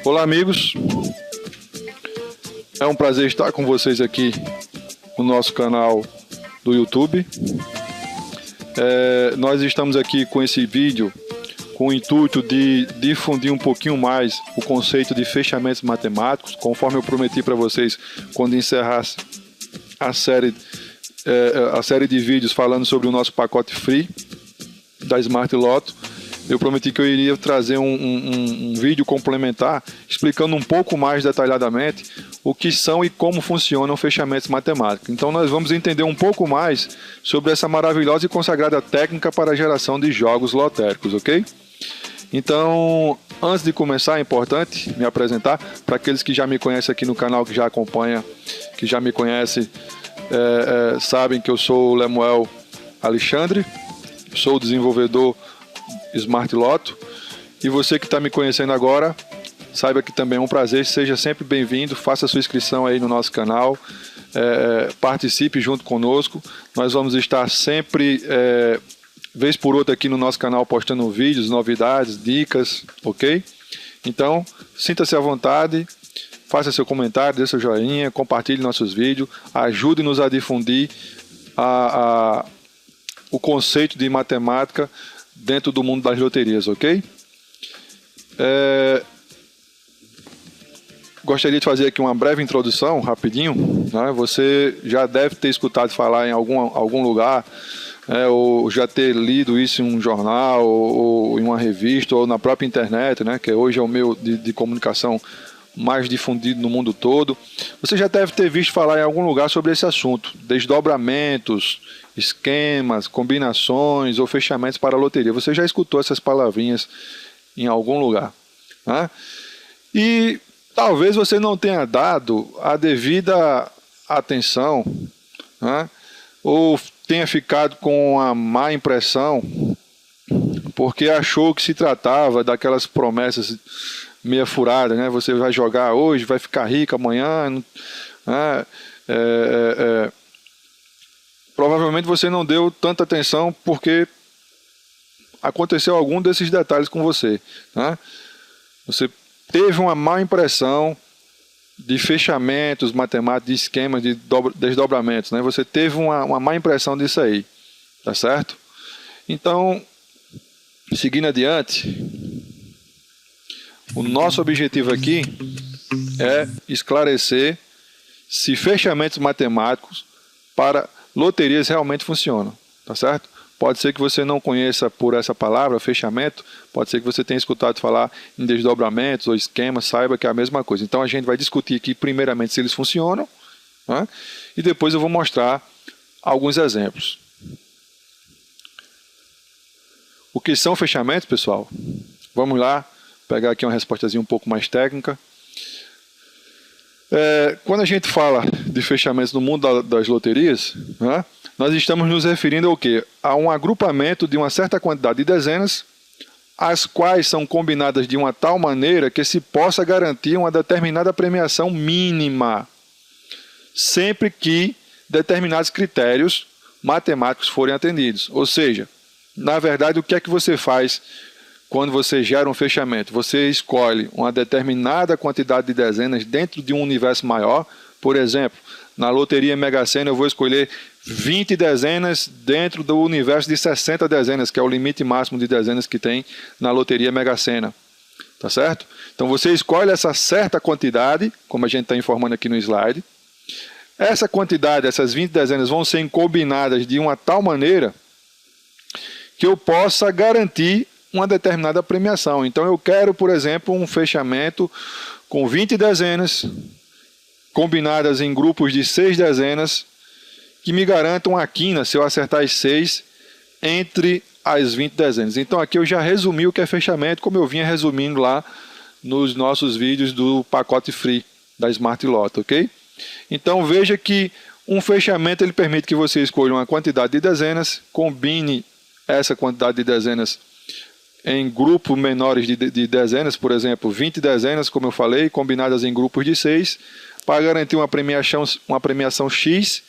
Olá, amigos, é um prazer estar com vocês aqui no nosso canal do YouTube. Nós estamos aqui com esse vídeo com o intuito de difundir um pouquinho mais o conceito de fechamentos matemáticos, conforme eu prometi para vocês quando encerrasse a série de vídeos falando sobre o nosso pacote free da Smart Loto. Eu prometi que eu iria trazer um vídeo complementar explicando um pouco mais detalhadamente o que são e como funcionam fechamentos matemáticos. Então nós vamos entender um pouco mais sobre essa maravilhosa e consagrada técnica para a geração de jogos lotéricos, ok? Então, antes de começar, é importante me apresentar para aqueles que já me conhecem aqui no canal, que já acompanham, que já me conhecem, sabem que eu sou o Lemuel Alexandre, sou o desenvolvedor Smart Loto, e você que está me conhecendo agora, saiba que também é um prazer, seja sempre bem-vindo, faça sua inscrição aí no nosso canal, participe junto conosco. Nós vamos estar sempre, vez por outra aqui no nosso canal, postando vídeos, novidades, dicas, ok? Então, sinta-se à vontade, faça seu comentário, dê seu joinha, compartilhe nossos vídeos, ajude-nos a difundir o conceito de matemática dentro do mundo das loterias, ok? Gostaria de fazer aqui uma breve introdução, rapidinho, né? Você já deve ter escutado falar em algum lugar, ou já ter lido isso em um jornal, ou em uma revista, ou na própria internet, né? Que hoje é o meio de comunicação mais difundido no mundo todo. Você já deve ter visto falar em algum lugar sobre esse assunto: desdobramentos, esquemas, combinações ou fechamentos para a loteria. Você já escutou essas palavrinhas em algum lugar, né? E talvez você não tenha dado a devida atenção, né? Ou tenha ficado com uma má impressão porque achou que se tratava daquelas promessas meia furada, né? Você vai jogar hoje, vai ficar rico amanhã, né? Provavelmente você não deu tanta atenção porque aconteceu algum desses detalhes com você, né? Você teve uma má impressão de fechamentos matemáticos, de esquemas, de desdobramentos, né? Você teve uma má impressão disso aí, tá certo? Então, seguindo adiante, o nosso objetivo aqui é esclarecer se fechamentos matemáticos para loterias realmente funcionam, tá certo? Pode ser que você não conheça por essa palavra, fechamento, pode ser que você tenha escutado falar em desdobramentos ou esquemas, saiba que é a mesma coisa. Então a gente vai discutir aqui primeiramente se eles funcionam, né? E depois eu vou mostrar alguns exemplos. O que são fechamentos, pessoal? Vamos lá, pegar aqui uma respostazinha um pouco mais técnica. Quando a gente fala de fechamentos no mundo das loterias, né, nós estamos nos referindo ao quê? A um agrupamento de uma certa quantidade de dezenas, as quais são combinadas de uma tal maneira que se possa garantir uma determinada premiação mínima, sempre que determinados critérios matemáticos forem atendidos. Ou seja, na verdade, o que é que você faz quando você gera um fechamento? Você escolhe uma determinada quantidade de dezenas dentro de um universo maior. Por exemplo, na loteria Mega Sena eu vou escolher 20 dezenas dentro do universo de 60 dezenas, que é o limite máximo de dezenas que tem na loteria Mega Sena. Tá certo? Então você escolhe essa certa quantidade, como a gente está informando aqui no slide. Essa quantidade, essas 20 dezenas, vão ser combinadas de uma tal maneira que eu possa garantir uma determinada premiação. Então eu quero, por exemplo, um fechamento com 20 dezenas combinadas em grupos de 6 dezenas que me garantam a quina, se eu acertar as 6, entre as 20 dezenas. Então aqui eu já resumi o que é fechamento, como eu vinha resumindo lá nos nossos vídeos do pacote free da Smart Loto, ok? Então veja que um fechamento ele permite que você escolha uma quantidade de dezenas, combine essa quantidade de dezenas em grupos menores de dezenas, por exemplo, 20 dezenas, como eu falei, combinadas em grupos de 6, para garantir uma premiação X,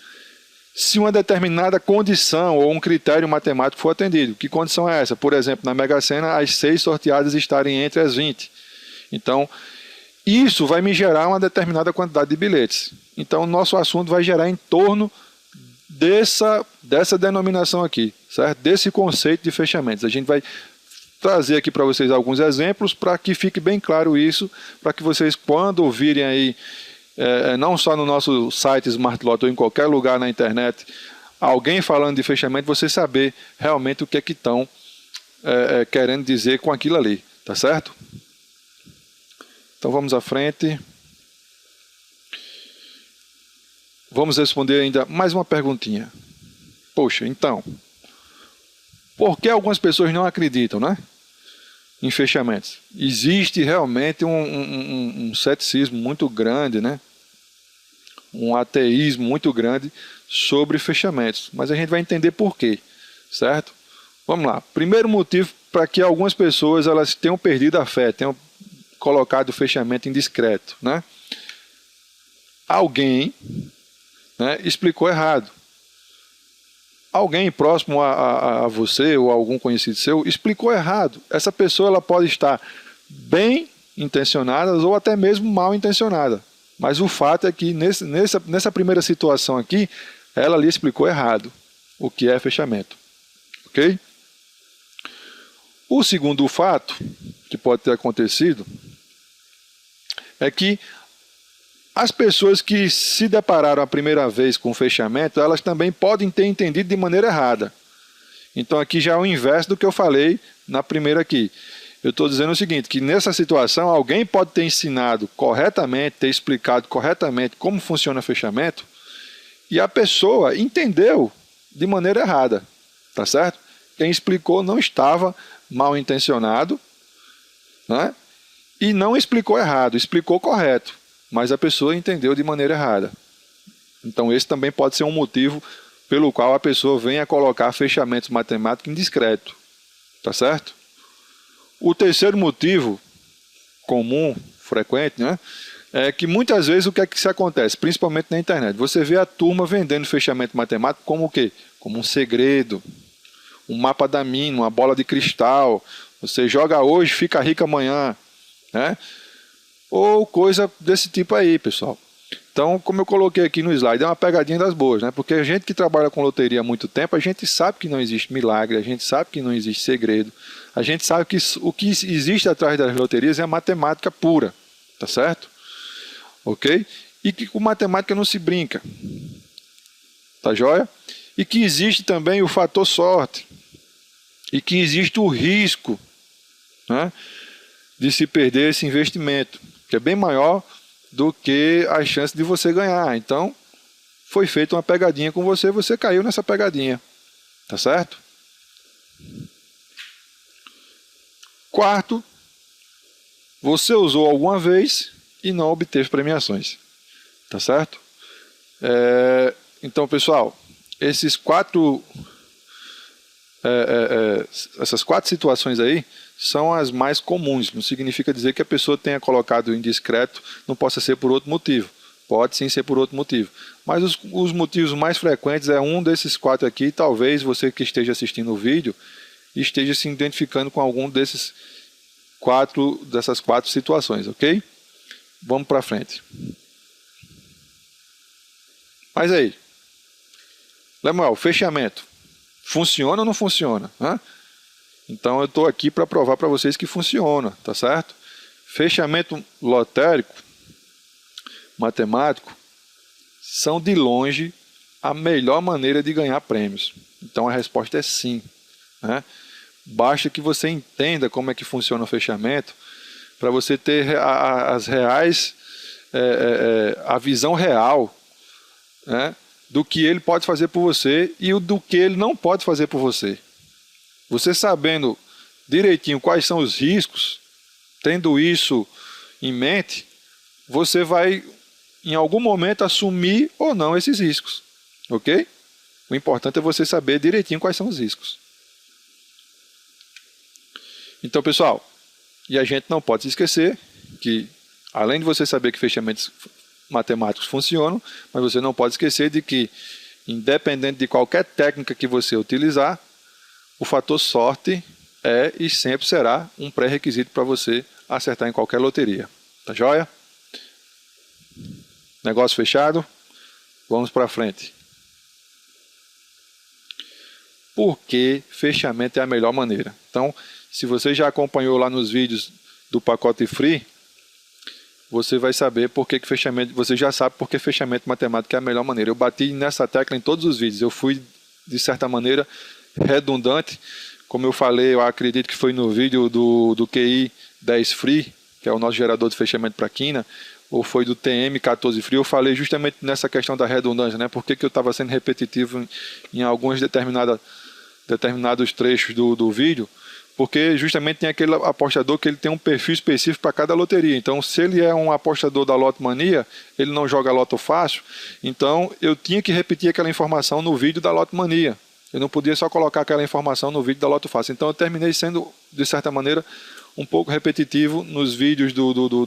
se uma determinada condição ou um critério matemático for atendido. Que condição é essa? Por exemplo, na Mega Sena, as 6 sorteadas estarem entre as 20. Então, isso vai me gerar uma determinada quantidade de bilhetes. Então, o nosso assunto vai gerar em torno dessa denominação aqui, certo? Desse conceito de fechamentos. A gente vai trazer aqui para vocês alguns exemplos para que fique bem claro isso, para que vocês, quando ouvirem aí, não só no nosso site Smart Lotto ou em qualquer lugar na internet, alguém falando de fechamento, você saber realmente o que é que estão querendo dizer com aquilo ali, tá certo? Então vamos à frente. Vamos responder ainda mais uma perguntinha. Poxa, então, por que algumas pessoas não acreditam, né, em fechamentos? Existe realmente um ceticismo muito grande, né, um ateísmo muito grande sobre fechamentos, mas a gente vai entender por quê, certo? Vamos lá. Primeiro motivo para que algumas pessoas elas tenham perdido a fé, tenham colocado o fechamento indiscreto, né? Alguém, né, explicou errado. Alguém próximo a você ou a algum conhecido seu explicou errado. Essa pessoa ela pode estar bem intencionada ou até mesmo mal intencionada. Mas o fato é que nessa primeira situação aqui, ela lhe explicou errado o que é fechamento. Ok? O segundo fato que pode ter acontecido é que as pessoas que se depararam a primeira vez com o fechamento, elas também podem ter entendido de maneira errada. Então aqui já é o inverso do que eu falei na primeira aqui. Eu estou dizendo o seguinte, que nessa situação alguém pode ter ensinado corretamente, ter explicado corretamente como funciona o fechamento, e a pessoa entendeu de maneira errada, tá certo? Quem explicou não estava mal intencionado, né? E não explicou errado, explicou correto, mas a pessoa entendeu de maneira errada. Então esse também pode ser um motivo pelo qual a pessoa venha a colocar fechamentos matemáticos indiscretos, tá certo? O terceiro motivo comum, frequente, né, é que muitas vezes o que é que se acontece, principalmente na internet, você vê a turma vendendo fechamento matemático como o quê? Como um segredo, um mapa da mina, uma bola de cristal, você joga hoje, fica rico amanhã, né? Ou coisa desse tipo aí, pessoal. Então, como eu coloquei aqui no slide, é uma pegadinha das boas, né? Porque a gente que trabalha com loteria há muito tempo, a gente sabe que não existe milagre, a gente sabe que não existe segredo, a gente sabe que o que existe atrás das loterias é a matemática pura, tá certo? Ok? E que com matemática não se brinca, tá joia? E que existe também o fator sorte, e que existe o risco, né, de se perder esse investimento, que é bem maior do que a chance de você ganhar. Então, foi feita uma pegadinha com você, você caiu nessa pegadinha. Tá certo? Quarto, você usou alguma vez e não obteve premiações. Tá certo? Então, pessoal, essas quatro situações aí são as mais comuns. Não significa dizer que a pessoa tenha colocado indiscreto, não possa ser por outro motivo. Pode sim ser por outro motivo. Mas os motivos mais frequentes é um desses quatro aqui. Talvez você que esteja assistindo o vídeo esteja se identificando com algum dessas quatro situações, ok? Vamos para frente. Mas aí, Lemuel, fechamento. Funciona ou não funciona? Hã? Então eu estou aqui para provar para vocês que funciona, tá certo? Fechamento lotérico, matemático, são de longe a melhor maneira de ganhar prêmios. Então a resposta é sim, né? Basta que você entenda como é que funciona o fechamento para você ter a visão real, né, do que ele pode fazer por você e do que ele não pode fazer por você. Você sabendo direitinho quais são os riscos, tendo isso em mente, você vai, em algum momento, assumir ou não esses riscos. Ok? O importante é você saber direitinho quais são os riscos. Então, pessoal, e a gente não pode se esquecer que, além de você saber que fechamentos matemáticos funcionam, mas você não pode esquecer de que, independente de qualquer técnica que você utilizar, o fator sorte é e sempre será um pré-requisito para você acertar em qualquer loteria. Tá joia? Negócio fechado? Vamos para frente. Por que fechamento é a melhor maneira? Então, se você já acompanhou lá nos vídeos do pacote free, você vai saber por que fechamento, você já sabe por que fechamento matemático é a melhor maneira. Eu bati nessa tecla em todos os vídeos. Eu fui, de certa maneira, redundante. Como eu falei, eu acredito que foi no vídeo do QI 10 Free, que é o nosso gerador de fechamento para quina, ou foi do TM 14 Free, eu falei justamente nessa questão da redundância, né? Por que eu estava sendo repetitivo em alguns determinados trechos do vídeo, porque justamente tem aquele apostador que ele tem um perfil específico para cada loteria. Então, se ele é um apostador da Loto Mania, ele não joga Loto Fácil, então eu tinha que repetir aquela informação no vídeo da Loto Mania. Eu não podia só colocar aquela informação no vídeo da Loto Fácil. Então eu terminei sendo, de certa maneira, um pouco repetitivo nos vídeos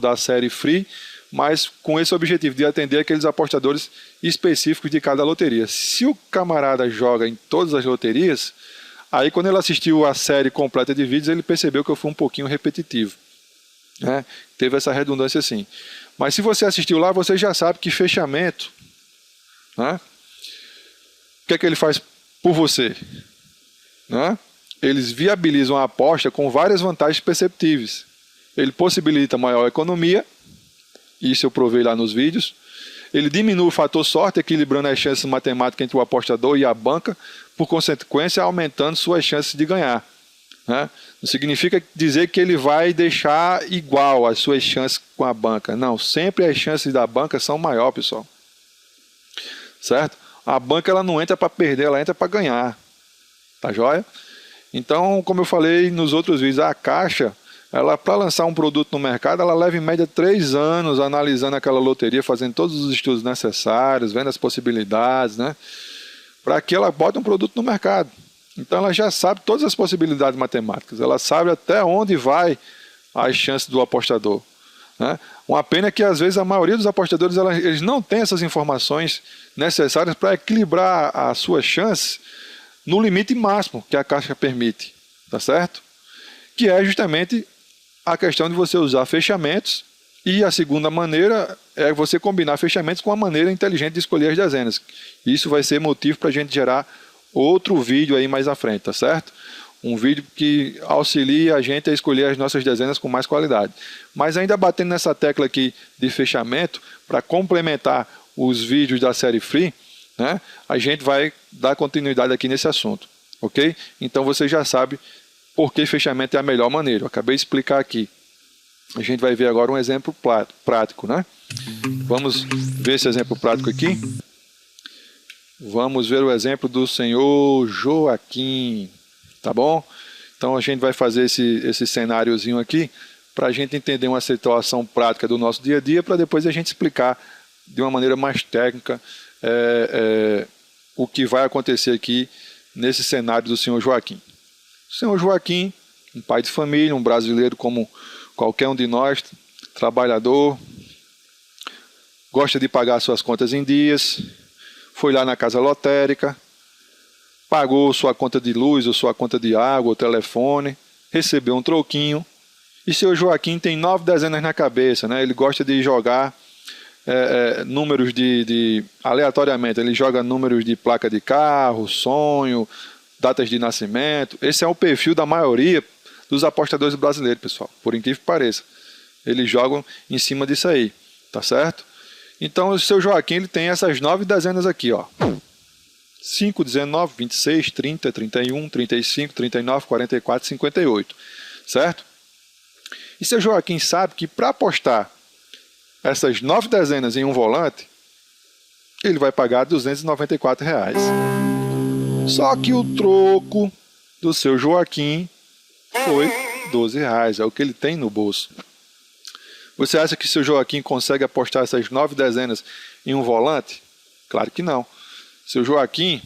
da série Free, mas com esse objetivo de atender aqueles apostadores específicos de cada loteria. Se o camarada joga em todas as loterias, aí quando ele assistiu a série completa de vídeos, ele percebeu que eu fui um pouquinho repetitivo, né? Teve essa redundância sim. Mas se você assistiu lá, você já sabe que fechamento, né? O que é que ele faz por você, né? Eles viabilizam a aposta com várias vantagens perceptíveis. Ele possibilita maior economia, isso eu provei lá nos vídeos. Ele diminui o fator sorte, equilibrando as chances matemáticas entre o apostador e a banca, por consequência aumentando suas chances de ganhar, né? Não significa dizer que ele vai deixar igual as suas chances com a banca. Não, sempre as chances da banca são maiores, pessoal. Certo? A banca ela não entra para perder, ela entra para ganhar. Tá joia? Então, como eu falei nos outros vídeos, a Caixa, ela para lançar um produto no mercado, ela leva em média 3 anos analisando aquela loteria, fazendo todos os estudos necessários, vendo as possibilidades, né? Para que ela bote um produto no mercado. Então ela já sabe todas as possibilidades matemáticas, ela sabe até onde vai as chances do apostador, né? Uma pena que às vezes a maioria dos apostadores eles não têm essas informações necessárias para equilibrar as suas chances no limite máximo que a Caixa permite, tá certo? Que é justamente a questão de você usar fechamentos, e a segunda maneira é você combinar fechamentos com uma maneira inteligente de escolher as dezenas. Isso vai ser motivo para a gente gerar outro vídeo aí mais à frente, tá certo? Um vídeo que auxilia a gente a escolher as nossas dezenas com mais qualidade. Mas ainda batendo nessa tecla aqui de fechamento, para complementar os vídeos da série Free, né, a gente vai dar continuidade aqui nesse assunto, ok? Então você já sabe por que fechamento é a melhor maneira. Eu acabei de explicar aqui. A gente vai ver agora um exemplo prático, né? Vamos ver esse exemplo prático aqui. Vamos ver o exemplo do senhor Joaquim, tá bom? Então a gente vai fazer esse cenáriozinho aqui para a gente entender uma situação prática do nosso dia a dia, para depois a gente explicar de uma maneira mais técnica o que vai acontecer aqui nesse cenário do senhor Joaquim. O senhor Joaquim, um pai de família, um brasileiro como qualquer um de nós, trabalhador, gosta de pagar suas contas em dias, foi lá na casa lotérica, pagou sua conta de luz, ou sua conta de água, ou telefone, recebeu um troquinho, e seu Joaquim tem 9 dezenas na cabeça, né? Ele gosta de jogar números aleatoriamente, ele joga números de placa de carro, sonho, datas de nascimento. Esse é o perfil da maioria dos apostadores brasileiros, pessoal, por incrível que pareça. Eles jogam em cima disso aí, tá certo? Então o seu Joaquim ele tem essas 9 dezenas aqui, ó. 5, 19, 26, 30, 31, 35, 39, 44, 58, certo? E seu Joaquim sabe que para apostar essas 9 dezenas em um volante, ele vai pagar R$ 294. Só que o troco do seu Joaquim foi R$12, é o que ele tem no bolso. Você acha que seu Joaquim consegue apostar essas 9 dezenas em um volante? Claro que não. Seu Joaquim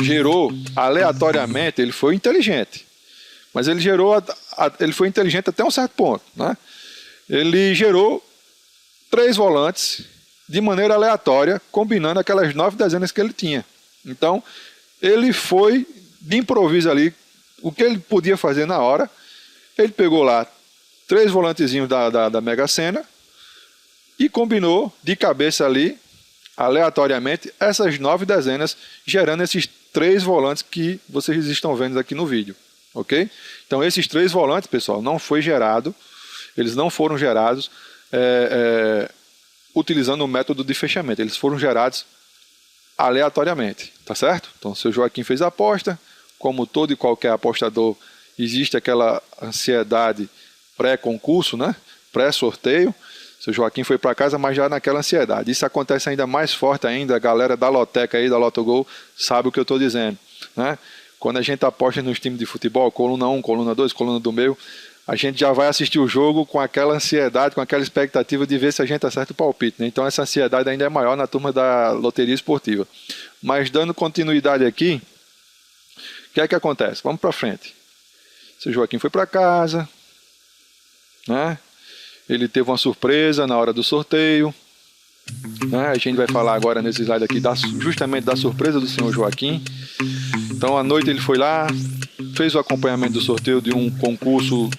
gerou aleatoriamente, ele foi inteligente, Mas ele gerou, ele foi inteligente até um certo ponto, né? Ele gerou 3 volantes de maneira aleatória, combinando aquelas 9 dezenas que ele tinha. Então, ele foi de improviso ali, o que ele podia fazer na hora, ele pegou lá 3 volantezinhos da Mega Sena e combinou de cabeça ali, aleatoriamente, essas 9 dezenas, gerando esses 3 volantes que vocês estão vendo aqui no vídeo. Ok? Então, esses 3 volantes, pessoal, não foi gerado, eles não foram gerados utilizando o método de fechamento, eles foram gerados aleatoriamente, tá certo? Então, o seu Joaquim fez a aposta, como todo e qualquer apostador, existe aquela ansiedade pré-concurso, né? Pré-sorteio. O seu Joaquim foi para casa, mas já naquela ansiedade. Isso acontece ainda mais forte ainda, a galera da Loteca aí, da Lotogol, sabe o que eu estou dizendo, né? Quando a gente aposta nos times de futebol, coluna 1, coluna 2, coluna do meio, a gente já vai assistir o jogo com aquela ansiedade, com aquela expectativa de ver se a gente acerta o palpite, né? Então essa ansiedade ainda é maior na turma da loteria esportiva. Mas dando continuidade aqui, o que é que acontece? Vamos para frente. O seu Joaquim foi para casa, né? Ele teve uma surpresa na hora do sorteio, né? A gente vai falar agora nesse slide aqui justamente da surpresa do senhor Joaquim. Então à noite ele foi lá, fez o acompanhamento do sorteio de um concurso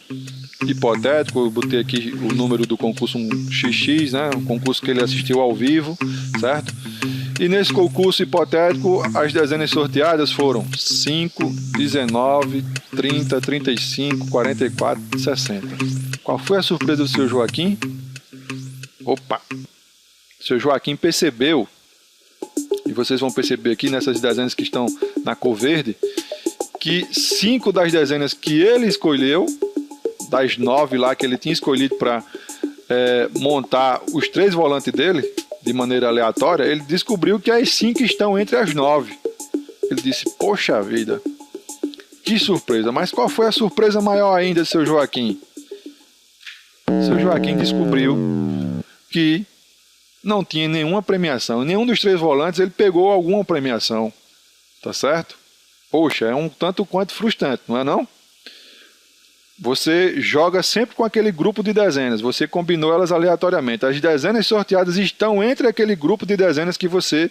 hipotético. Eu botei aqui o número do concurso, um XX, né? Um concurso que ele assistiu ao vivo, certo? E nesse concurso hipotético, as dezenas sorteadas foram 5, 19, 30, 35, 44, 60. Qual foi a surpresa do seu Joaquim? Opa! O seu Joaquim percebeu, e vocês vão perceber aqui nessas dezenas que estão na cor verde, que 5 das dezenas que ele escolheu, das 9 lá que ele tinha escolhido para montar os 3 volantes dele, de maneira aleatória, ele descobriu que as 5 estão entre as 9. Ele disse, poxa vida, que surpresa. Mas qual foi a surpresa maior ainda do seu Joaquim? Seu Joaquim descobriu que não tinha nenhuma premiação. Em nenhum dos 3 volantes ele pegou alguma premiação. Tá certo? Poxa, é um tanto quanto frustrante, não é não? Você joga sempre com aquele grupo de dezenas, você combinou elas aleatoriamente. As dezenas sorteadas estão entre aquele grupo de dezenas que você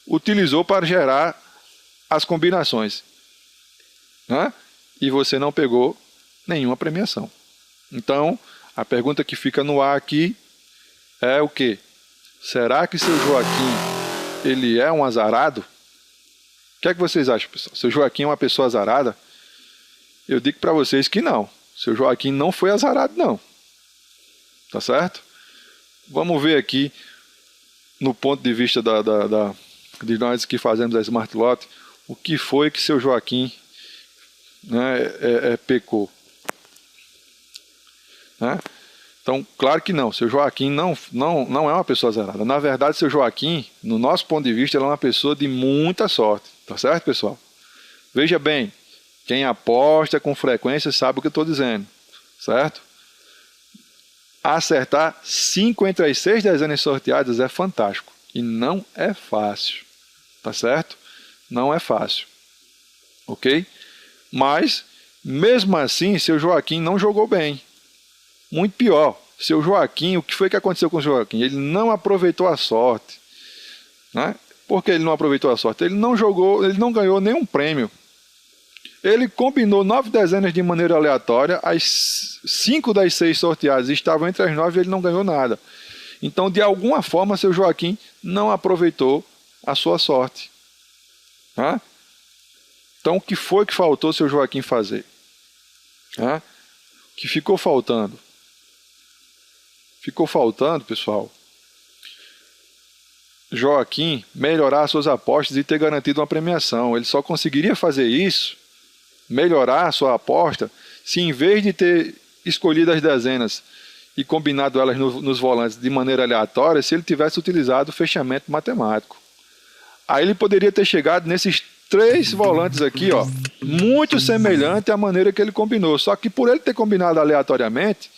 utilizou para gerar as combinações, né? E você não pegou nenhuma premiação. Então, a pergunta que fica no ar aqui é o quê? Será que seu Joaquim, ele é um azarado? O que é que vocês acham, pessoal? Seu Joaquim é uma pessoa azarada? Eu digo para vocês que não. Seu Joaquim não foi azarado, não. Tá certo? Vamos ver aqui, no ponto de vista de nós que fazemos a Smart Lot, o que foi que seu Joaquim, né, pecou. Né? Então, claro que não. Seu Joaquim não é uma pessoa azarada. Na verdade, seu Joaquim, no nosso ponto de vista, ele é uma pessoa de muita sorte. Tá certo, pessoal? Veja bem. Quem aposta com frequência sabe o que eu estou dizendo, certo? Acertar 5 entre as 6 dezenas sorteadas é fantástico. E não é fácil, tá certo? Não é fácil, ok? Mas, mesmo assim, seu Joaquim não jogou bem. Muito pior, seu Joaquim, o que foi que aconteceu com o Joaquim? Ele não aproveitou a sorte, né? Por que ele não aproveitou a sorte? Ele não jogou, ele não ganhou nenhum prêmio. Ele combinou 9 dezenas de maneira aleatória, as 5 das 6 sorteadas estavam entre as 9 e ele não ganhou nada. Então, de alguma forma, seu Joaquim não aproveitou a sua sorte. Tá? Então, o que foi que faltou seu Joaquim fazer? Tá? O que ficou faltando? Ficou faltando, pessoal, Joaquim melhorar suas apostas e ter garantido uma premiação. Ele só conseguiria fazer isso, melhorar a sua aposta, se em vez de ter escolhido as dezenas e combinado elas nos volantes de maneira aleatória, se ele tivesse utilizado o fechamento matemático. Aí ele poderia ter chegado nesses 3 volantes aqui, ó, muito semelhante à maneira que ele combinou. Só que por ele ter combinado aleatoriamente,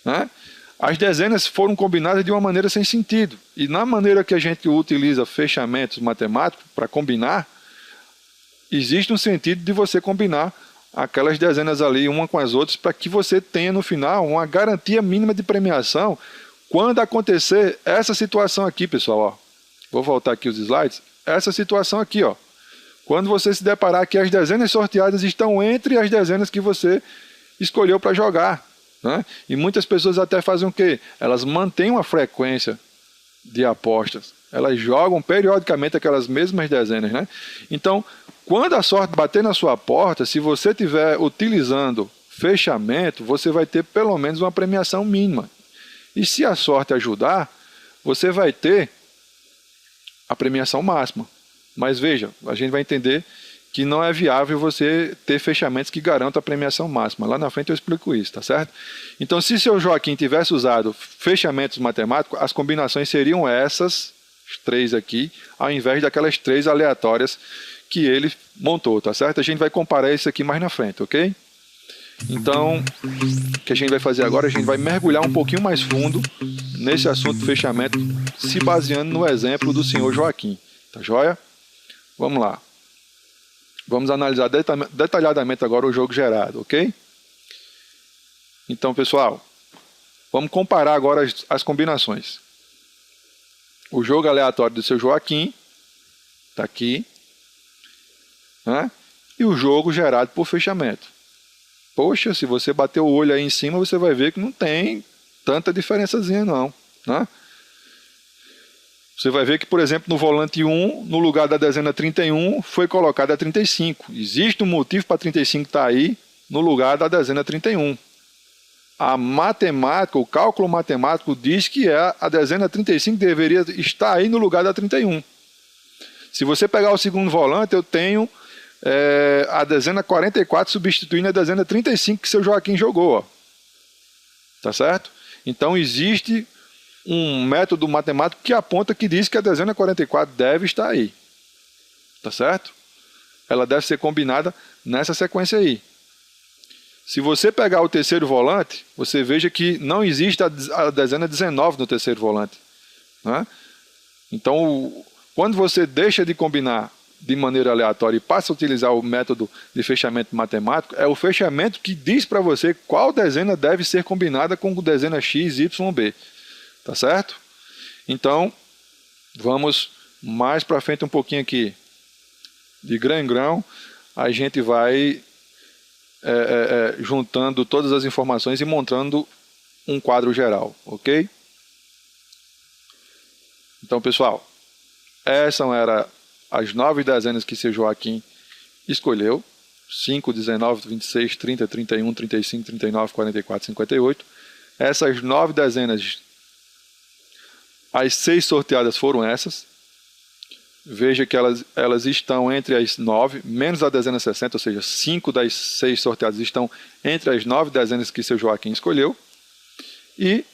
né, as dezenas foram combinadas de uma maneira sem sentido. E na maneira que a gente utiliza fechamentos matemáticos para combinar, existe um sentido de você combinar aquelas dezenas ali, uma com as outras, para que você tenha no final uma garantia mínima de premiação quando acontecer essa situação aqui, pessoal. Ó. Vou voltar aqui os slides. Essa situação aqui, ó. Quando você se deparar que as dezenas sorteadas estão entre as dezenas que você escolheu para jogar. Né? E muitas pessoas até fazem o quê? Elas mantêm uma frequência de apostas. Elas jogam periodicamente aquelas mesmas dezenas. Né? Então, quando a sorte bater na sua porta, se você estiver utilizando fechamento, você vai ter pelo menos uma premiação mínima. E se a sorte ajudar, você vai ter a premiação máxima. Mas veja, a gente vai entender que não é viável você ter fechamentos que garantam a premiação máxima. Lá na frente eu explico isso, tá certo? Então, se seu Joaquim tivesse usado fechamentos matemáticos, as combinações seriam essas três aqui, ao invés daquelas três aleatórias que ele montou, tá certo? A gente vai comparar isso aqui mais na frente, ok? Então, o que a gente vai fazer agora, a gente vai mergulhar um pouquinho mais fundo nesse assunto de fechamento, se baseando no exemplo do senhor Joaquim, tá joia? Vamos lá. Vamos analisar detalhadamente agora o jogo gerado, ok? Então, pessoal, vamos comparar agora as combinações. O jogo aleatório do seu Joaquim, está aqui, né? E o jogo gerado por fechamento. Poxa, se você bater o olho aí em cima, você vai ver que não tem tanta diferençazinha não, né? Você vai ver que, por exemplo, no volante 1, no lugar da dezena 31, foi colocada a 35. Existe um motivo para 35 estar aí no lugar da dezena 31. A matemática, o cálculo matemático diz que a dezena 35 deveria estar aí no lugar da 31. Se você pegar o segundo volante, eu tenho a dezena 44 substituindo a dezena 35 que seu Joaquim jogou. Ó. Tá certo? Então existe um método matemático que aponta que diz que a dezena 44 deve estar aí. Tá certo? Ela deve ser combinada nessa sequência aí. Se você pegar o terceiro volante, você veja que não existe a dezena 19 no terceiro volante. Né? Então, quando você deixa de combinar de maneira aleatória e passa a utilizar o método de fechamento matemático, é o fechamento que diz para você qual dezena deve ser combinada com dezena x, y, b. Tá certo? Então, vamos mais para frente um pouquinho aqui. De grão em grão, a gente vai juntando todas as informações e montando um quadro geral, ok? Então, pessoal, essas eram as 9 dezenas que seu Joaquim escolheu. 5, 19, 26, 30, 31, 35, 39, 44, 58. Essas 9 dezenas, as 6 sorteadas foram essas. Veja que elas estão entre as 9, menos a dezena 60, ou seja, 5 das 6 sorteadas estão entre as 9 dezenas que seu Joaquim escolheu. E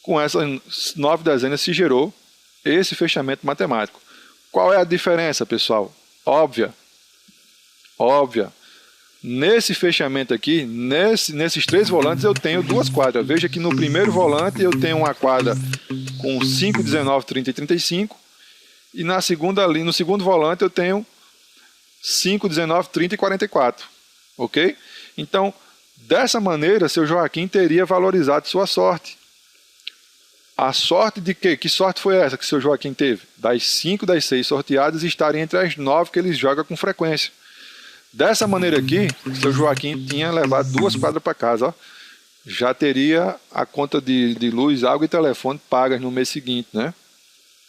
com essas 9 dezenas se gerou esse fechamento matemático. Qual é a diferença, pessoal? Óbvia. Nesse fechamento aqui, nesses 3 volantes, eu tenho 2 quadras. Veja que no primeiro volante eu tenho uma quadra com 5, 19, 30 e 35. E no segundo volante eu tenho 5, 19, 30 e 44. Ok? Então, dessa maneira, seu Joaquim teria valorizado sua sorte. A sorte de quê? Que sorte foi essa que seu Joaquim teve? Das 5 das 6 sorteadas estarem entre as 9 que ele joga com frequência. Dessa maneira aqui, seu Joaquim tinha levado 2 quadras para casa. Ó. Já teria a conta de luz, água e telefone pagas no mês seguinte, né?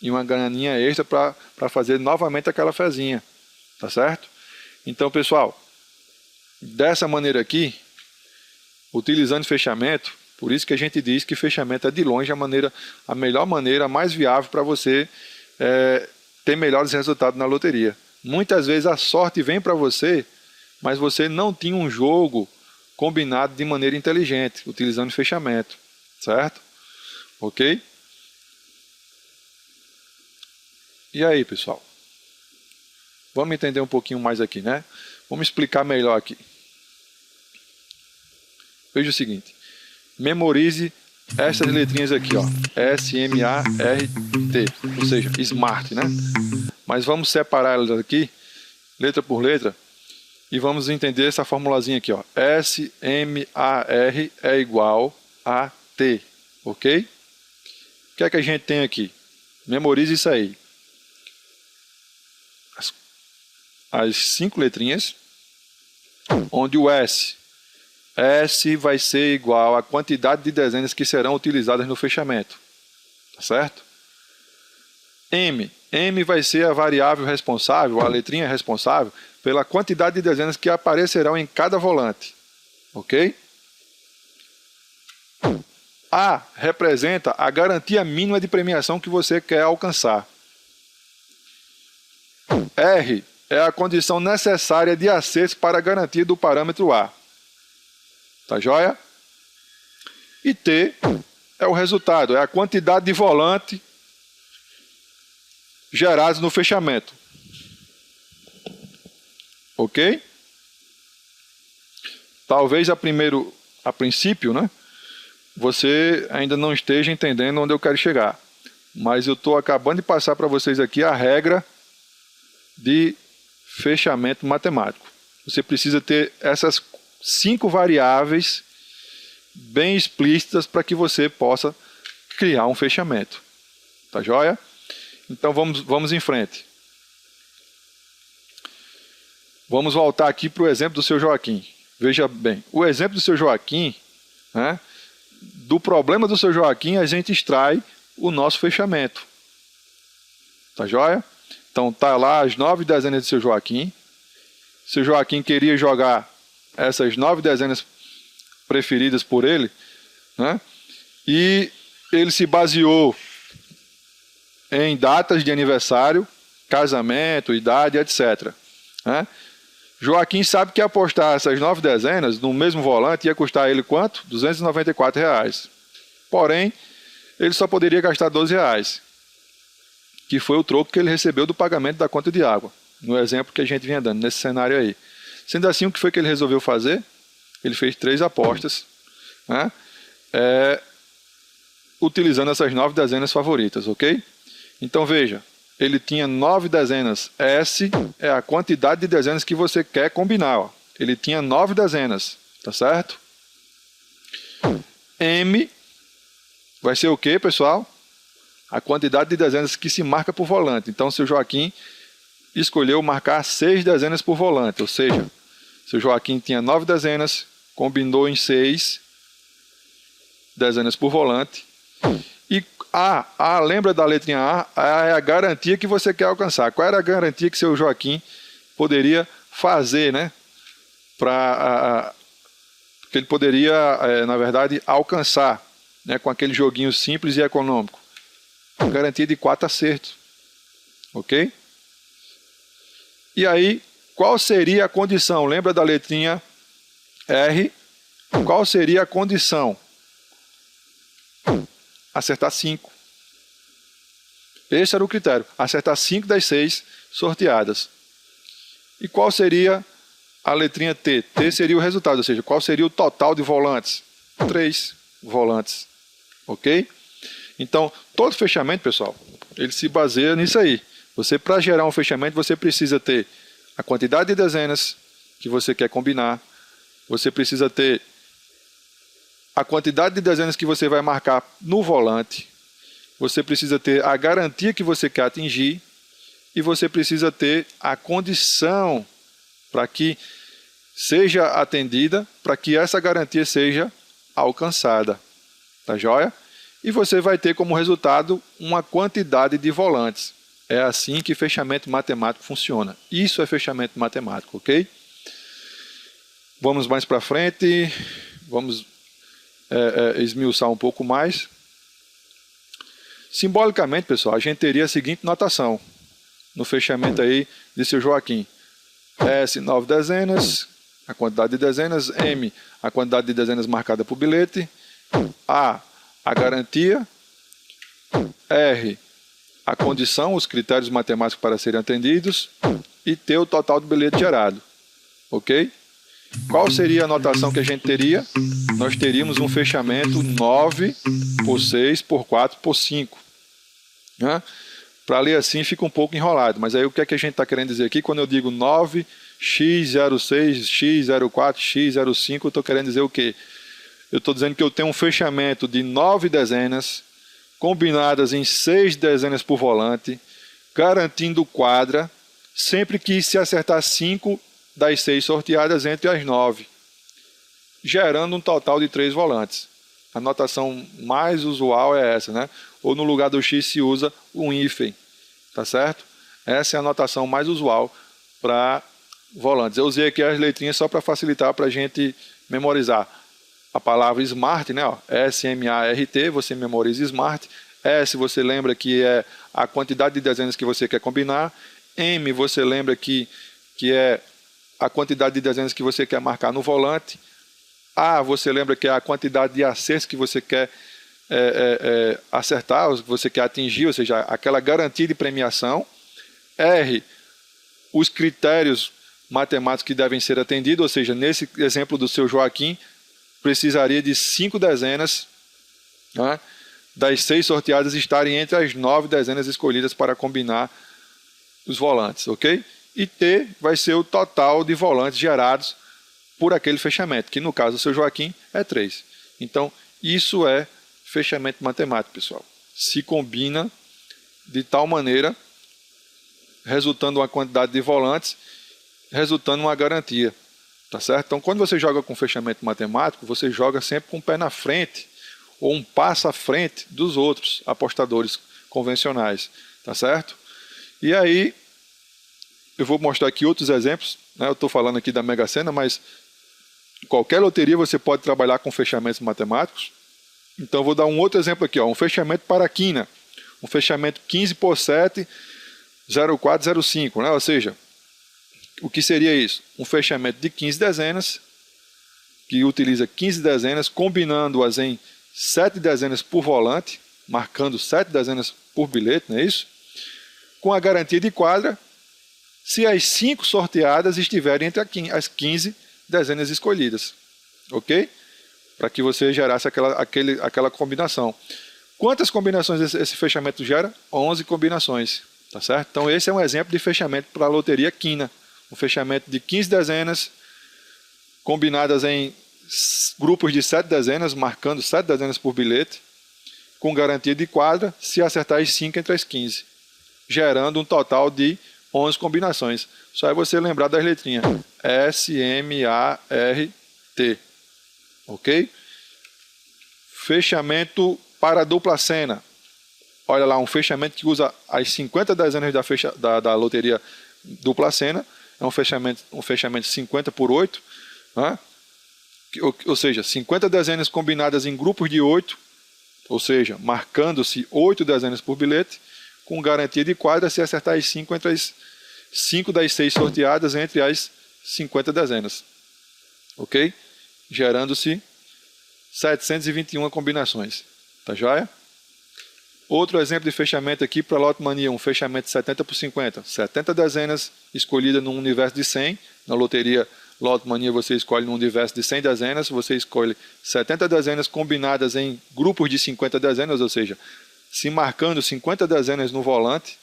E uma graninha extra para fazer novamente aquela fezinha. Tá certo? Então, pessoal, dessa maneira aqui, utilizando fechamento, por isso que a gente diz que fechamento é de longe a melhor maneira, a mais viável para você ter melhores resultados na loteria. Muitas vezes a sorte vem para você, mas você não tinha um jogo combinado de maneira inteligente, utilizando fechamento. Certo? Ok? E aí, pessoal? Vamos entender um pouquinho mais aqui, né? Vamos explicar melhor aqui. Veja o seguinte. Memorize essas letrinhas aqui, ó. S-M-A-R-T. Ou seja, SMART, né? Mas vamos separar elas aqui, letra por letra, e vamos entender essa formulazinha aqui, ó. SMAR é igual a T, ok? O que é que a gente tem aqui? Memorize isso aí. As 5 letrinhas, onde o S vai ser igual à quantidade de dezenas que serão utilizadas no fechamento, tá certo? M vai ser a variável responsável, a letrinha responsável, pela quantidade de dezenas que aparecerão em cada volante, ok? A representa a garantia mínima de premiação que você quer alcançar. R é a condição necessária de acesso para a garantia do parâmetro A. Tá joia? E T é o resultado, é a quantidade de volante gerados no fechamento. Ok? Talvez a princípio, né, você ainda não esteja entendendo onde eu quero chegar. Mas eu estou acabando de passar para vocês aqui a regra de fechamento matemático. Você precisa ter essas 5 variáveis bem explícitas para que você possa criar um fechamento. Tá joia? Então vamos em frente. Vamos voltar aqui para o exemplo do seu Joaquim. Veja bem, o exemplo do seu Joaquim, né, do problema do seu Joaquim a gente extrai o nosso fechamento. Tá joia? Então tá lá as 9 dezenas do seu Joaquim. Seu Joaquim queria jogar essas 9 dezenas preferidas por ele, né? E ele se baseou em datas de aniversário, casamento, idade, etc. Né? Joaquim sabe que apostar essas 9 dezenas no mesmo volante ia custar ele quanto? R$ 294. Porém, ele só poderia gastar R$ 12, que foi o troco que ele recebeu do pagamento da conta de água, no exemplo que a gente vinha dando, nesse cenário aí. Sendo assim, o que foi que ele resolveu fazer? Ele fez 3 apostas, né? Utilizando essas 9 dezenas favoritas, ok? Então veja, ele tinha 9 dezenas. S é a quantidade de dezenas que você quer combinar. Ó. Ele tinha 9 dezenas, tá certo? M vai ser o que, pessoal? A quantidade de dezenas que se marca por volante. Então, seu Joaquim escolheu marcar 6 dezenas por volante, ou seja, seu Joaquim tinha 9 dezenas, combinou em 6 dezenas por volante. E A, lembra da letrinha A? A é a garantia que você quer alcançar. Qual era a garantia que seu Joaquim poderia fazer, né? Que ele poderia, na verdade, alcançar, né, com aquele joguinho simples e econômico? Garantia de 4 acertos. Ok? E aí, qual seria a condição? Lembra da letrinha R? Qual seria a condição? Acertar 5. Esse era o critério. Acertar 5 das 6 sorteadas. E qual seria a letrinha T? T seria o resultado, ou seja, qual seria o total de volantes? 3 volantes. Ok? Então, todo fechamento, pessoal, ele se baseia nisso aí. Você, para gerar um fechamento, você precisa ter a quantidade de dezenas que você quer combinar. Você precisa ter a quantidade de dezenas que você vai marcar no volante. Você precisa ter a garantia que você quer atingir. E você precisa ter a condição para que seja atendida, para que essa garantia seja alcançada. Tá joia? E você vai ter como resultado uma quantidade de volantes. É assim que fechamento matemático funciona. Isso é fechamento matemático, ok? Vamos mais para frente. Vamos esmiuçar um pouco mais. Simbolicamente, pessoal, a gente teria a seguinte notação no fechamento aí de seu Joaquim. S, 9 dezenas, a quantidade de dezenas. M, a quantidade de dezenas marcada por bilhete. A garantia. R, a condição, os critérios matemáticos para serem atendidos. E T, o total do bilhete gerado. Ok? Qual seria a notação que a gente teria? Nós teríamos um fechamento 9 por 6 por 4 por 5. Né? Para ler assim fica um pouco enrolado, mas aí o que é que a gente está querendo dizer aqui? Quando eu digo 9 X06, X04, X05, eu estou querendo dizer o quê? Eu estou dizendo que eu tenho um fechamento de 9 dezenas, combinadas em 6 dezenas por volante, garantindo quadra, sempre que se acertar 5 das 6 sorteadas entre as 9, gerando um total de 3 volantes. A notação mais usual é essa, né? Ou no lugar do X se usa um hífen, tá certo? Essa é a notação mais usual para volantes. Eu usei aqui as letrinhas só para facilitar para a gente memorizar. A palavra Smart, né? Ó, S-M-A-R-T, você memoriza Smart. S, você lembra que é a quantidade de dezenas que você quer combinar. M, você lembra que é a quantidade de dezenas que você quer marcar no volante. A, você lembra que é a quantidade de acertos que você quer acertar, que você quer atingir, ou seja, aquela garantia de premiação. R, os critérios matemáticos que devem ser atendidos, ou seja, nesse exemplo do seu Joaquim, precisaria de 5 dezenas, né, das 6 sorteadas estarem entre as 9 dezenas escolhidas para combinar os volantes, ok? E T vai ser o total de volantes gerados por aquele fechamento, que no caso do seu Joaquim é 3. Então, isso é fechamento matemático, pessoal. Se combina de tal maneira, resultando uma quantidade de volantes, resultando uma garantia. Tá certo? Então, quando você joga com fechamento matemático, você joga sempre com o pé na frente, ou um passo à frente dos outros apostadores convencionais. Tá certo? E aí, eu vou mostrar aqui outros exemplos, né? Eu estou falando aqui da Mega Sena, mas qualquer loteria você pode trabalhar com fechamentos matemáticos. Então, eu vou dar um outro exemplo aqui, ó, um fechamento para a quina, um fechamento 15 por 7, 0405, né? Ou seja, o que seria isso? Um fechamento de 15 dezenas, que utiliza 15 dezenas, combinando-as em 7 dezenas por volante, marcando 7 dezenas por bilhete, não é isso? Com a garantia de quadra, se as 5 sorteadas estiverem entre as 15 dezenas escolhidas. Ok? Para que você gerasse aquela combinação. Quantas combinações esse fechamento gera? 11 combinações. Tá certo? Então, esse é um exemplo de fechamento para a loteria quina. Um fechamento de 15 dezenas, combinadas em grupos de 7 dezenas, marcando 7 dezenas por bilhete, com garantia de quadra, se acertar as 5 entre as 15, gerando um total de 11 combinações. Só é você lembrar das letrinhas S, M, A, R, T. Ok? Fechamento para a dupla cena. Olha lá, um fechamento que usa as 50 dezenas da loteria dupla cena. É um fechamento 50 por 8, né? Ou seja, 50 dezenas combinadas em grupos de 8, ou seja, marcando-se 8 dezenas por bilhete, com garantia de quadra se acertar as 5 entre as 5 das 6 sorteadas entre as 50 dezenas. Ok? Gerando-se 721 combinações. Tá joia? Outro exemplo de fechamento aqui para a Lotomania, um fechamento 70 por 50. 70 dezenas escolhidas num universo de 100. Na loteria Lotomania você escolhe num universo de 100 dezenas, você escolhe 70 dezenas combinadas em grupos de 50 dezenas, ou seja, se marcando 50 dezenas no volante,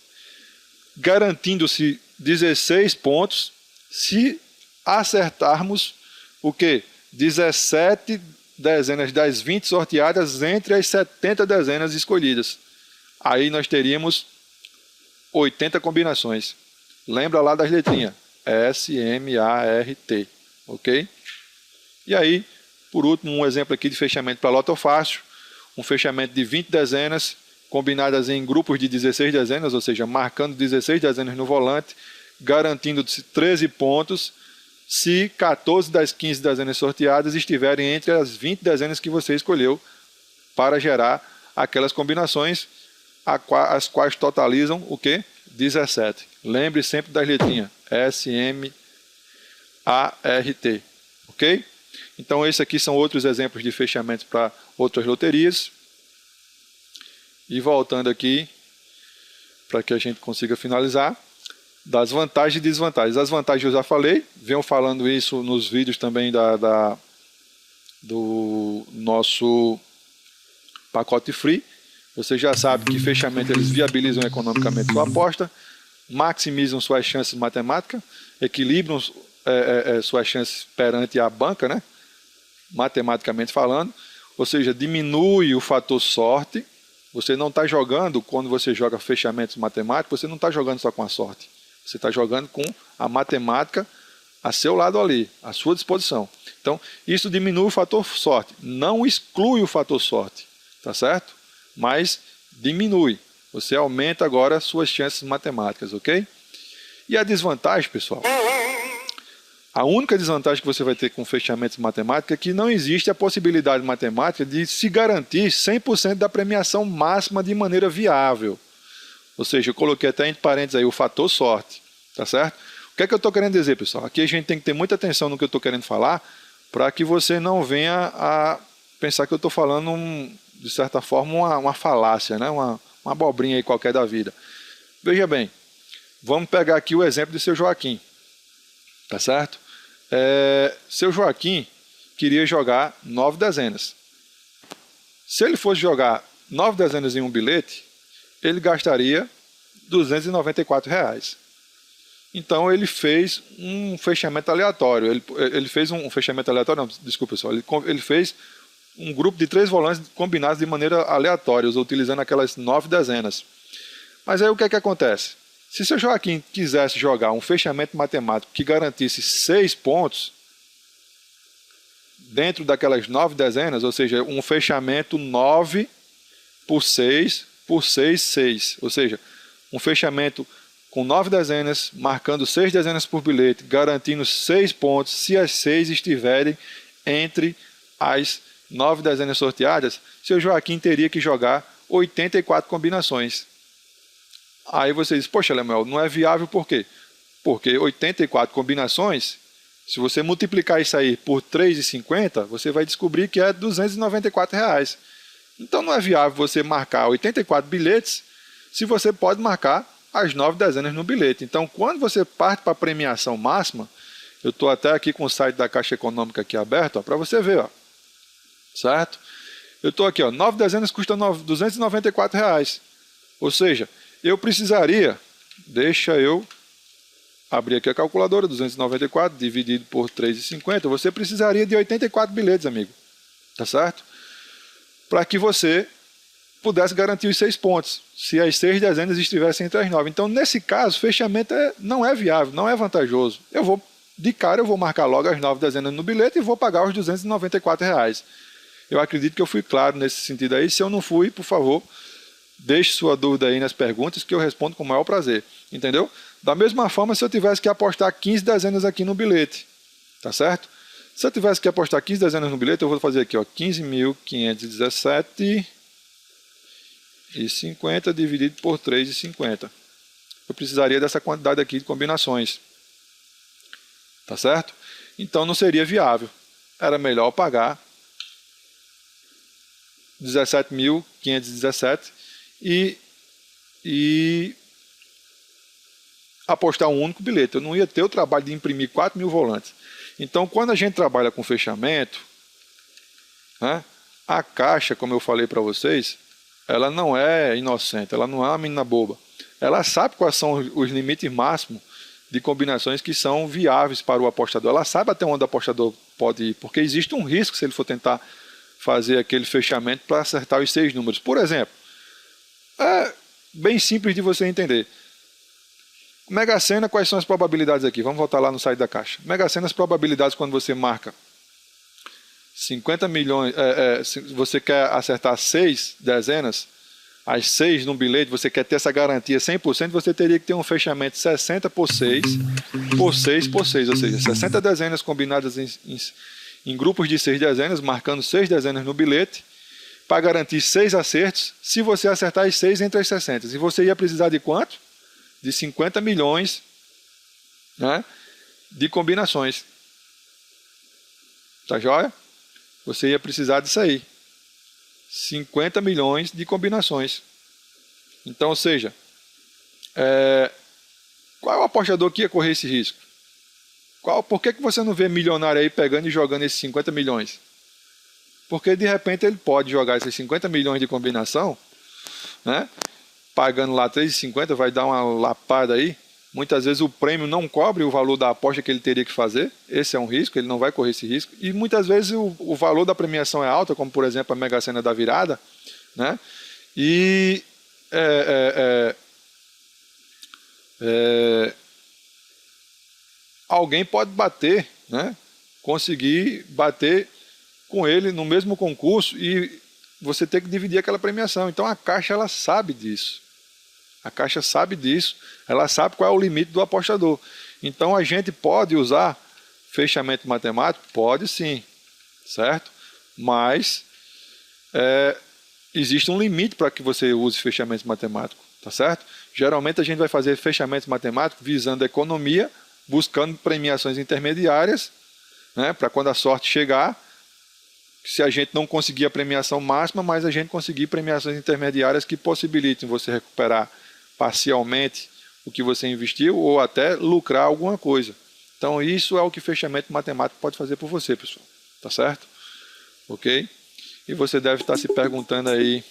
garantindo-se 16 pontos, se acertarmos o quê? 17 dezenas das 20 sorteadas entre as 70 dezenas escolhidas. Aí nós teríamos 80 combinações. Lembra lá das letrinhas S, M, A, R, T. Ok? E aí, por último, um exemplo aqui de fechamento para Loto Fácil. Um fechamento de 20 dezenas, combinadas em grupos de 16 dezenas, ou seja, marcando 16 dezenas no volante, garantindo-se 13 pontos, se 14 das 15 dezenas sorteadas estiverem entre as 20 dezenas que você escolheu para gerar aquelas combinações, as quais totalizam o quê? 17. Lembre sempre das letrinhas S, M, A, R, T. Ok? Então, esses aqui são outros exemplos de fechamentos para outras loterias. E voltando aqui, para que a gente consiga finalizar, das vantagens e desvantagens. As vantagens eu já falei, venho falando isso nos vídeos também do nosso pacote free. Você já sabe que fechamento eles viabilizam economicamente sua aposta, maximizam suas chances matemáticas, equilibram suas chances perante a banca, né? Matematicamente falando, ou seja, diminui o fator sorte. Você não está jogando, quando você joga fechamentos matemáticos, você não está jogando só com a sorte. Você está jogando com a matemática a seu lado ali, à sua disposição. Então, isso diminui o fator sorte. Não exclui o fator sorte, tá certo? Mas diminui. Você aumenta agora as suas chances matemáticas, ok? E a desvantagem, pessoal? A única desvantagem que você vai ter com fechamentos matemáticos é que não existe a possibilidade matemática de se garantir 100% da premiação máxima de maneira viável. Ou seja, eu coloquei até entre parênteses aí o fator sorte, tá certo? O que é que eu estou querendo dizer, pessoal? Aqui a gente tem que ter muita atenção no que eu estou querendo falar, para que você não venha a pensar que eu estou falando, de certa forma, uma falácia, né? uma abobrinha aí qualquer da vida. Veja bem, vamos pegar aqui o exemplo de seu Joaquim, tá certo? Seu Joaquim queria jogar 9 dezenas. Se ele fosse jogar 9 dezenas em um bilhete, ele gastaria R$294. Então ele fez um fechamento aleatório. Ele fez um fechamento aleatório, não, desculpa pessoal. Ele fez um grupo de 3 volantes combinados de maneira aleatória, utilizando aquelas 9 dezenas. Mas aí o que é que acontece? Se seu Joaquim quisesse jogar um fechamento matemático que garantisse 6 pontos dentro daquelas 9 dezenas, ou seja, um fechamento 9 por 6 por 6, 6. Ou seja, um fechamento com 9 dezenas, marcando 6 dezenas por bilhete, garantindo 6 pontos, se as 6 estiverem entre as 9 dezenas sorteadas, seu Joaquim teria que jogar 84 combinações. Aí você diz, poxa, Lemuel, não é viável por quê? Porque 84 combinações, se você multiplicar isso aí por 3,50, você vai descobrir que é R$294. Então não é viável você marcar 84 bilhetes se você pode marcar as 9 dezenas no bilhete. Então, quando você parte para a premiação máxima, eu estou até aqui com o site da Caixa Econômica aqui aberto, para você ver, ó, certo? Eu estou aqui, ó, 9 dezenas custam R$294. Ou seja, eu precisaria, deixa eu abrir aqui a calculadora, 294 dividido por 3,50, você precisaria de 84 bilhetes, amigo, tá certo? Para que você pudesse garantir os 6 pontos, se as 6 dezenas estivessem entre as 9. Então, nesse caso, fechamento não é viável, não é vantajoso. De cara, eu vou marcar logo as 9 dezenas no bilhete e vou pagar os R$294. Eu acredito que eu fui claro nesse sentido aí. Se eu não fui, por favor, deixe sua dúvida aí nas perguntas que eu respondo com o maior prazer. Entendeu? Da mesma forma, se eu tivesse que apostar 15 dezenas aqui no bilhete, tá certo? Se eu tivesse que apostar 15 dezenas no bilhete, eu vou fazer aqui, ó, 15.517,50 dividido por 3,50. Eu precisaria dessa quantidade aqui de combinações. Tá certo? Então não seria viável. Era melhor pagar 17.517 e apostar um único bilhete. Eu não ia ter o trabalho de imprimir 4.000 volantes. Então, quando a gente trabalha com fechamento, né, a Caixa, como eu falei para vocês, ela não é inocente, ela não é uma menina boba. Ela sabe quais são os limites máximos de combinações que são viáveis para o apostador. Ela sabe até onde o apostador pode ir, porque existe um risco se ele for tentar fazer aquele fechamento para acertar os 6 números. Por exemplo, é bem simples de você entender. Mega Sena, quais são as probabilidades aqui? Vamos voltar lá no site da Caixa. Mega Sena, as probabilidades quando você marca 50 milhões, você quer acertar 6 dezenas, as 6 num bilhete, você quer ter essa garantia 100%, você teria que ter um fechamento 60 por 6, por 6 por 6, ou seja, 60 dezenas combinadas em grupos de 6 dezenas, marcando 6 dezenas no bilhete, para garantir 6 acertos, se você acertar as 6 entre as 60. E você ia precisar de quanto? De 50 milhões, né, de combinações. Tá joia? Você ia precisar disso aí. 50 milhões de combinações. Então, ou seja, qual é o apostador que ia correr esse risco? Por que você não vê milionário aí pegando e jogando esses 50 milhões? Porque de repente ele pode jogar esses 50 milhões de combinação, né, pagando lá 3,50, vai dar uma lapada aí, Muitas vezes o prêmio não cobre o valor da aposta que ele teria que fazer. Esse é um risco, ele não vai correr esse risco. E muitas vezes o valor da premiação é alta, como por exemplo a Mega Sena da virada, né? E alguém pode bater, né? Conseguir bater com ele no mesmo concurso e você ter que dividir aquela premiação. Então a Caixa ela sabe disso. A Caixa sabe disso, ela sabe qual é o limite do apostador. Então a gente pode usar fechamento matemático? Pode sim, certo? Mas existe um limite para que você use fechamento matemático, tá certo? Geralmente a gente vai fazer fechamento matemático visando economia, buscando premiações intermediárias, né, para quando a sorte chegar, se a gente não conseguir a premiação máxima, mas a gente conseguir premiações intermediárias que possibilitem você recuperar parcialmente o que você investiu ou até lucrar alguma coisa. Então isso é o que fechamento matemático pode fazer por você, pessoal. Tá certo? Ok? E você deve estar se perguntando aí,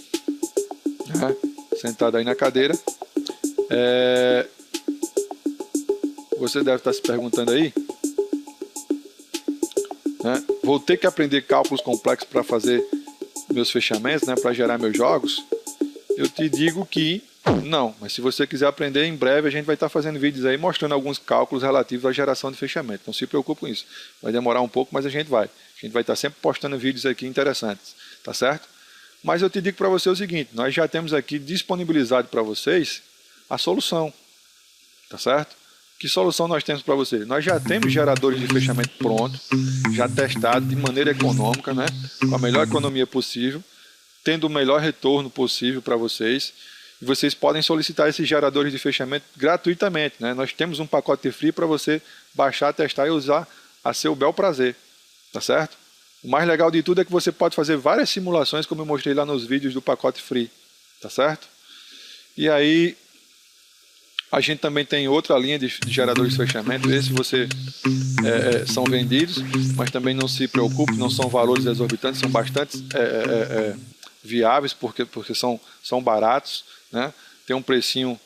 né, sentado aí na cadeira, você deve estar se perguntando aí, né, vou ter que aprender cálculos complexos para fazer meus fechamentos, né, para gerar meus jogos? Eu te digo que não, mas se você quiser aprender, em breve a gente vai estar fazendo vídeos aí mostrando alguns cálculos relativos à geração de fechamento. Não se preocupe com isso. Vai demorar um pouco, mas a gente vai. A gente vai estar sempre postando vídeos aqui interessantes, tá certo? Mas eu te digo para você o seguinte, nós já temos aqui disponibilizado para vocês a solução, tá certo? Que solução nós temos para você? Nós já temos geradores de fechamento prontos, já testados de maneira econômica, né? Com a melhor economia possível, tendo o melhor retorno possível para vocês. E vocês podem solicitar esses geradores de fechamento gratuitamente, né? Nós temos um pacote free para você baixar, testar e usar a seu bel prazer, tá certo? O mais legal de tudo é que você pode fazer várias simulações, como eu mostrei lá nos vídeos do pacote free, tá certo? E aí a gente também tem outra linha de geradores de fechamento. Esses são vendidos, mas também não se preocupe, não são valores exorbitantes, são bastante viáveis porque são baratos, né? Tem um precinho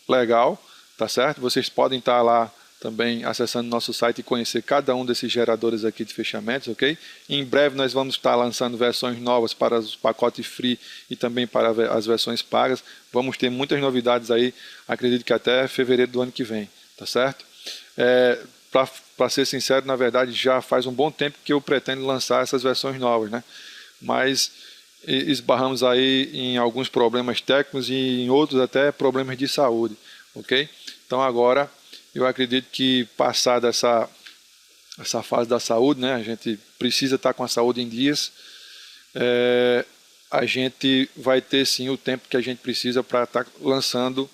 legal, tá certo? Vocês podem estar lá também acessando nosso site e conhecer cada um desses geradores aqui de fechamentos, ok? Em breve nós vamos estar lançando versões novas para os pacotes free e também para as versões pagas. Vamos ter muitas novidades aí, acredito que até fevereiro do ano que vem, tá certo? Para ser sincero, na verdade já faz um bom tempo que eu pretendo lançar essas versões novas, né? Mas esbarramos aí em alguns problemas técnicos e em outros até problemas de saúde, ok? Então agora eu acredito que passada essa fase da saúde, né, a gente precisa estar com a saúde em dias, a gente vai ter sim o tempo que a gente precisa para estar lançando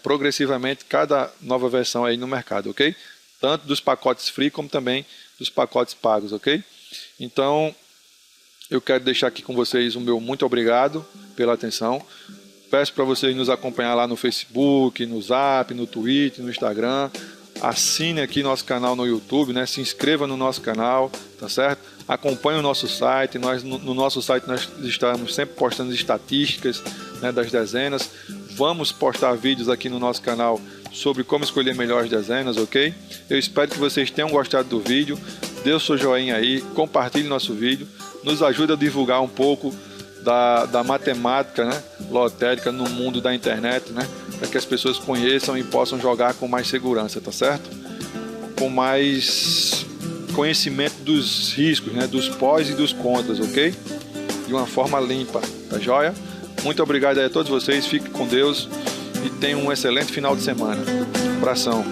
progressivamente cada nova versão aí no mercado, ok? Tanto dos pacotes free como também dos pacotes pagos, ok? Então eu quero deixar aqui com vocês o meu muito obrigado pela atenção. Peço para vocês nos acompanhar lá no Facebook, no Zap, no Twitter, no Instagram. Assine aqui nosso canal no YouTube, né? Se inscreva no nosso canal, tá certo? Acompanhe o nosso site. No nosso site nós estamos sempre postando estatísticas, né, das dezenas. Vamos postar vídeos aqui no nosso canal sobre como escolher melhores dezenas, ok? Eu espero que vocês tenham gostado do vídeo. Dê o seu joinha aí, compartilhe nosso vídeo. Nos ajuda a divulgar um pouco da matemática, né, lotérica no mundo da internet, né, para que as pessoas conheçam e possam jogar com mais segurança, tá certo? Com mais conhecimento dos riscos, né, dos pós e dos contras, ok? De uma forma limpa, tá joia? Muito obrigado aí a todos vocês, fiquem com Deus e tenham um excelente final de semana. Abração!